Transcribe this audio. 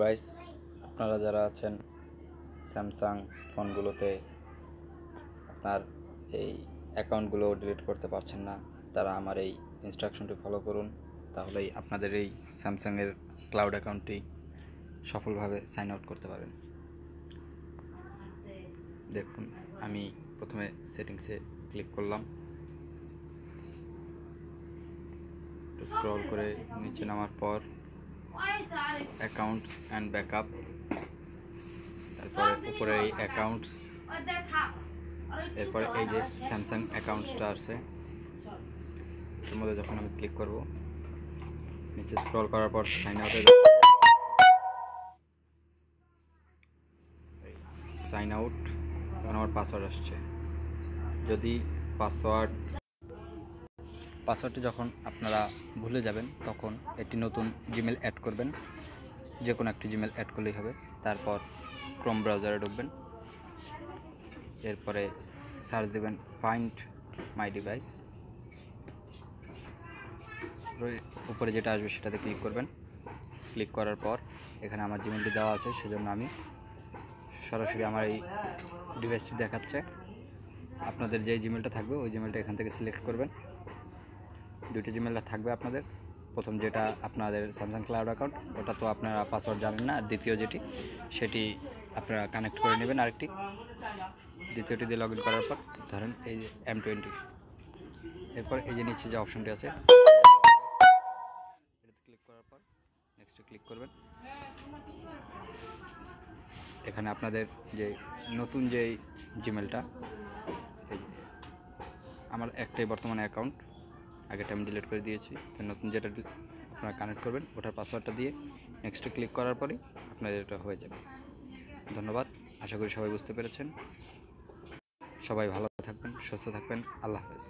Guys, আপনারা যারা আছেন স্যামসাং ফোনগুলোতে আপনার এই অ্যাকাউন্টগুলো ডিলিট করতে পারছেন না, তারা আমার এই ইনস্ট্রাকশনটি ফলো করুন। তাহলেই আপনাদের এই স্যামসাংয়ের ক্লাউড অ্যাকাউন্টটি সফলভাবে সাইন আউট করতে পারেন। দেখুন, আমি প্রথমে সেটিংসে ক্লিক করলাম, স্ক্রল করে নিচে নামার পর অ্যাকাউন্টস অ্যান্ড ব্যাকআপ, তারপরে উপরে এই অ্যাকাউন্টস, এরপরে এই যে স্যামসাং অ্যাকাউন্টসটা আছে এর মধ্যে যখন আমি ক্লিক করব, নিচে স্ক্রল করার পর সাইন আউটে সাইন আউট, এখন আমার পাসওয়ার্ড আসছে। যদি পাসওয়ার্ডটি যখন আপনারা ভুলে যাবেন তখন একটি নতুন জিমেল অ্যাড করবেন, যে কোনো একটি জিমেল অ্যাড করলেই হবে। তারপর ক্রোম ব্রাউজারে ঢুকবেন, এরপরে সার্চ দেবেন ফাইন্ড মাই ডিভাইস, উপরে যেটা আসবে সেটাতে ক্লিক করবেন। ক্লিক করার পর এখানে আমার জিমেলটি দেওয়া আছে, সেজন্য আমি সরাসরি আমার এই ডিভাইসটি দেখাচ্ছে। আপনাদের যে জিমেলটা থাকবে ওই জিমেলটা এখান থেকে সিলেক্ট করবেন। দুইটি জিমেলটা থাকবে আপনাদের। প্রথম যেটা আপনাদের স্যামসাং ক্লাউড অ্যাকাউন্ট, ওটা তো আপনারা পাসওয়ার্ড জানেন না। আর দ্বিতীয় যেটি, সেটি আপনারা কানেক্ট করে নেবেন আরেকটি। দ্বিতীয়টি দিয়ে লগ ইন করার পর ধরেন এই যে M20, এরপর এই যে নিচে যে অপশনটি আছে এটাতে ক্লিক করার পর নেক্সটে ক্লিক করবেন। এখানে আপনাদের যে নতুন যে জিমেলটা, এই আমার একটাই বর্তমানে অ্যাকাউন্ট, আগেটা আমি ডিলিট করে দিয়েছি, তো নতুন যেটা আপনারা কানেক্ট করবেন ওটার পাসওয়ার্ডটা দিয়ে নেক্সটে ক্লিক করার পরেই আপনাদের এটা হয়ে যাবে। ধন্যবাদ, আশা করি সবাই বুঝতে পেরেছেন। সবাই ভালো থাকবেন, সুস্থ থাকবেন। আল্লাহ হাফেজ।